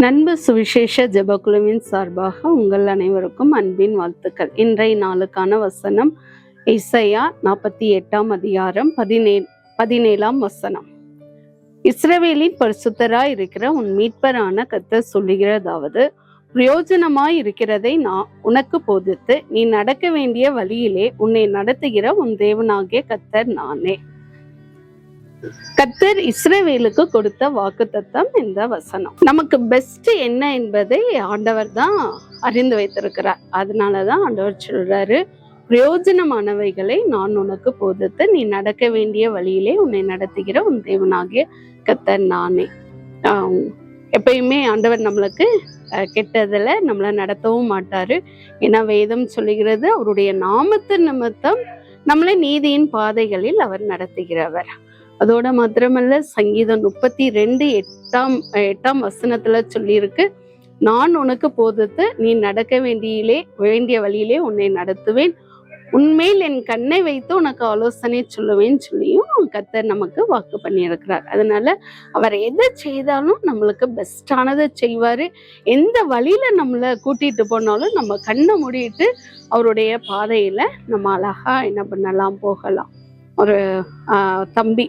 நண்பு சுவிசேஷ ஜெபக்குழுவின் சார்பாக உங்கள் அனைவருக்கும் அன்பின் வாழ்த்துக்கள். இன்றைய நாளுக்கான வசனம் ஏசாயா 48 அதிகாரம் 17 வசனம். இஸ்ரவேலின் பரிசுத்தராய் இருக்கிற உன் மீட்பரான கர்த்தர் சொல்லுகிறதாவது, பிரயோஜனமாய் இருக்கிறதை நான் உனக்கு போதித்து நீ நடக்க வேண்டிய வழியிலே உன்னை நடத்துகிற உன் தேவனாகிய கர்த்தர் நானே. கர்த்தர் இஸ்ரவேலுக்கு கொடுத்த வாக்குத்தத்தம் இந்த வசனம். நமக்கு பெஸ்ட் என்ன என்பதை ஆண்டவர் தான் அறிந்து வைத்திருக்கிறார். அதனாலதான் ஆண்டவர் சொல்றாரு, பிரயோஜனமானவைகளை நான் உனக்கு போதித்து நீ நடக்க வேண்டிய வழியிலே உன்னை நடத்துகிற உன் தேவனாகிய கர்த்தர் நானே. எப்பயுமே ஆண்டவர் நம்மளுக்கு கெட்டதுல நம்மளை நடத்தவும் மாட்டாரு. ஏன்னா வேதம் சொல்லுகிறது, அவருடைய நாமத்து நிமித்தம் நம்மளை நீதியின் பாதைகளில் அவர் நடத்துகிறவர். அதோட மாத்திரமல்ல, சங்கீதம் 32:8 வசனத்துல சொல்லியிருக்கு, நான் உனக்கு போதித்து நீ நடக்க வேண்டிய வழியிலே உன்னை நடத்துவேன், உன்மேல் என் கண்ணை வைத்து உனக்கு ஆலோசனை சொல்லுவேன்னு சொல்லியும் கர்த்தர் நமக்கு வாக்கு பண்ணியிருக்கிறார். அதனால அவர் எதை செய்தாலும் நம்மளுக்கு பெஸ்டானதை செய்வாரு. எந்த வழியில நம்மளை கூட்டிட்டு போனாலும் நம்ம கண்ணை மூடிட்டு அவருடைய பாதையில நம்ம அழகா என்ன பண்ணலாம், போகலாம். ஒரு தம்பி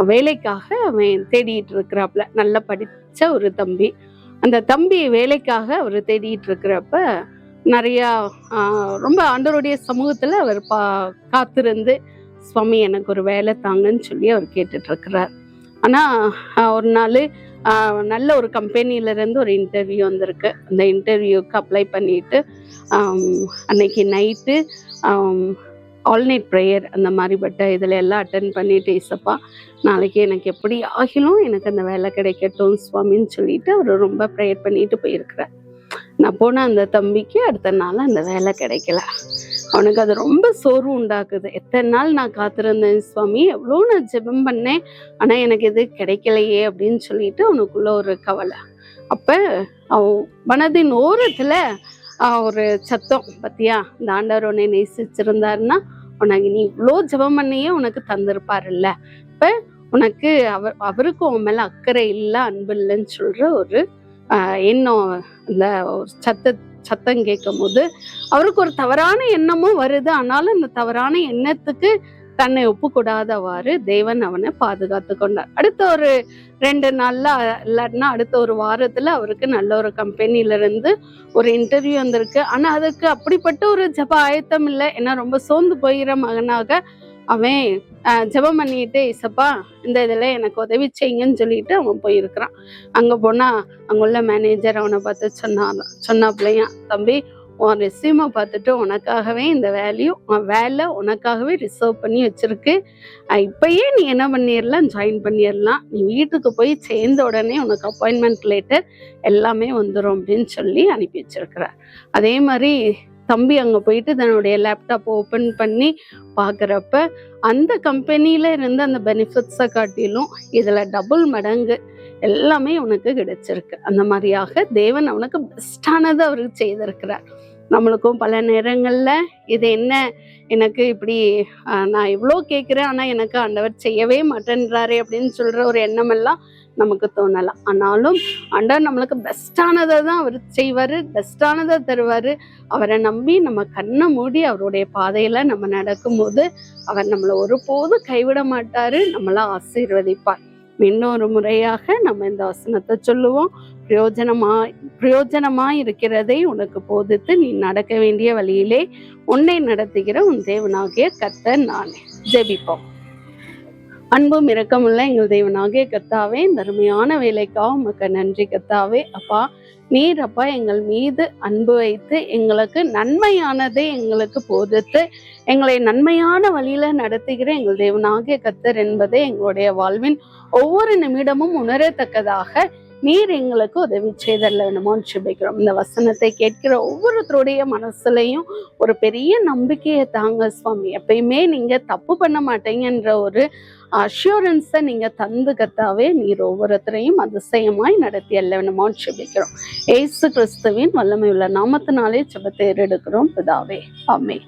வேலைக்காக அவன் தேடிட்டு இருக்கிறாப்புல, நல்லா படிச்ச ஒரு தம்பி. அந்த தம்பி வேலைக்காக அவர் தேடிட்டு இருக்கிறப்ப நிறைய ரொம்ப ஆண்டவருடைய சமூகத்துல அவர் காத்திருந்து, சுவாமி எனக்கு ஒரு வேலை தாங்கன்னு சொல்லி அவர் கேட்டுட்டு இருக்கிறார். ஆனா ஒரு நாள் நல்ல ஒரு கம்பெனில இருந்து ஒரு இன்டர்வியூ வந்திருக்கு. அந்த இன்டர்வியூக்கு அப்ளை பண்ணிட்டு அன்னைக்கு நைட்டு ஆல் நைட் ப்ரேயர் அந்த மாதிரிப்பட்ட இதில் எல்லாம் அட்டன் பண்ணிட்டு, இசப்பா நாளைக்கு எனக்கு எப்படி ஆகிலும் எனக்கு அந்த வேலை கிடைக்கட்டும் சுவாமின்னு சொல்லிட்டு அவர் ரொம்ப ப்ரேயர் பண்ணிட்டு போயிருக்கிறார். நான் போன அந்த தம்பிக்கு அடுத்த நாள் அந்த வேலை கிடைக்கல. அவனுக்கு அது ரொம்ப சோர்வு உண்டாக்குது. எத்தனை நாள் நான் காத்திருந்தேன் சுவாமி, எவ்வளோ நான் ஜெபம் பண்ணேன், ஆனால் எனக்கு இது கிடைக்கலையே அப்படின்னு சொல்லிட்டு அவனுக்குள்ள ஒரு கவலை. அப்போ அவன் மனதின் ஓரத்துல ஒரு சத்தம், பத்தியா இந்த ஆண்டவர் உன்னை நேசிச்சிருந்தாருன்னா உனக்கு நீ இவ்வளோ ஜெபம் பண்ணியே உனக்கு தந்திருப்பாருல்ல, இப்ப உனக்கு அவருக்கு உன் மேல அக்கறை இல்லை, அன்பு இல்லைன்னு சொல்ற ஒரு எண்ணம். இந்த சத்தம் கேட்கும் போது அவருக்கு ஒரு தவறான எண்ணமும் வருது. ஆனாலும் அந்த தவறான எண்ணத்துக்கு தன்னை ஒப்புக்கூடாதவாறு தேவன் அவனை பாதுகாத்து கொண்டார். அடுத்த ஒரு 2 நாள்ல இல்லாட்டினா அடுத்த ஒரு வாரத்துல அவருக்கு நல்ல ஒரு கம்பெனில இருந்து ஒரு இன்டர்வியூ வந்திருக்கு. ஆனா அதுக்கு அப்படிப்பட்ட ஒரு ஜெப ஆயத்தம் இல்லை. ஏன்னா ரொம்ப சோர்ந்து போகிற மகனாக அவன் ஜெபம் பண்ணிட்டு, இசப்பா இந்த இதுல எனக்கு உதவி செய்யுங்கன்னு சொல்லிட்டு அவன் போயிருக்கிறான். அங்க போனா அங்குள்ள மேனேஜர் அவனை பார்த்து சொன்னாப்லையா, தம்பி உன் ரெஸ்யூமை பார்த்துட்டு உனக்காகவே இந்த வேலை உனக்காகவே ரிசர்வ் பண்ணி வச்சிருக்கு, இப்பயே நீ என்ன பண்ணிடலாம், ஜாயின் பண்ணிடலாம், நீ வீட்டுக்கு போய் சேர்ந்த உடனே உனக்கு அப்பாயின்மெண்ட் லெட்டர் எல்லாமே வந்துடும் அப்படின்னு சொல்லி அனுப்பி வச்சிருக்கிறார். அதே மாதிரி தம்பி அங்கே போயிட்டு தன்னுடைய லேப்டாப் ஓப்பன் பண்ணி பார்க்குறப்ப அந்த கம்பெனியில இருந்து அந்த பெனிஃபிட்ஸை காட்டிலும் இதில் டபுள் மடங்கு எல்லாமே உனக்கு கிடைச்சிருக்கு. அந்த மாதிரியாக தேவன் அவனுக்கு பெஸ்டானதை அவருக்கு செய்திருக்கிறார். நம்மளுக்கும் பல நேரங்கள்ல இது என்ன எனக்கு இப்படி நான் இவ்வளோ கேட்குறேன் ஆனால் எனக்கு ஆண்டவர் செய்யவே மாட்டேன்றாரு அப்படின்னு சொல்ற ஒரு எண்ணம் எல்லாம் நமக்கு தோணலாம். ஆனாலும் ஆண்டவர் நம்மளுக்கு பெஸ்டானதை தான் அவர் செய்வாரு, பெஸ்டானதை தருவாரு. அவரை நம்பி நம்ம கண்ணை மூடி அவருடைய பாதையில நம்ம நடக்கும்போது அவர் நம்மளை ஒருபோதும் கைவிட மாட்டாரு, நம்மளை ஆசீர்வதிப்பார். இன்னொரு முறையாக நம்ம இந்த வசனத்தை சொல்லுவோம், பிரயோஜனமாய் இருக்கிறதை உனக்கு போதித்து நீ நடக்க வேண்டிய வழியிலே உன்னை நடத்துகிற உன் தேவனாகிய கர்த்தர் நானே. ஜெபிப்போம். அன்பும் இரக்கமுள்ள எங்கள் தேவனாகிய கர்த்தாவே, இந்த அருமையான வேலைக்காக உமக்கு நன்றி கர்த்தாவே. அப்பா நீர் அப்பா எங்கள் மீது அன்பு வைத்து எங்களுக்கு நன்மையானதை எங்களுக்கு போதித்து எங்களை நன்மையான வழியில நடத்துகிற எங்கள் தேவனாகிய கர்த்தர் என்பதை எங்களுடைய வாழ்வின் ஒவ்வொரு நிமிடமும் உணரத்தக்கதாக நீர் எங்களுக்கு உதவி செய்தல் வேணுமோன்னு சுபிக்கிறோம். இந்த வசனத்தை கேட்கிற ஒவ்வொருத்தருடைய மனசுலையும் ஒரு பெரிய நம்பிக்கையை தாங்க சுவாமி. எப்பயுமே நீங்க தப்பு பண்ண மாட்டீங்கன்ற ஒரு அஷூரன்ஸை நீங்க தந்து கர்த்தாவே நீர் ஒவ்வொருத்தரையும் அதிசயமாய் நடத்தி அல்ல வேணுமோன்னு சுபிக்கிறோம். ஏசு கிறிஸ்துவின் வல்லமை உள்ள நாமத்தினாலே ஜெபத்தை ஏறெடுக்கிறோம் பிதாவே, ஆமென்.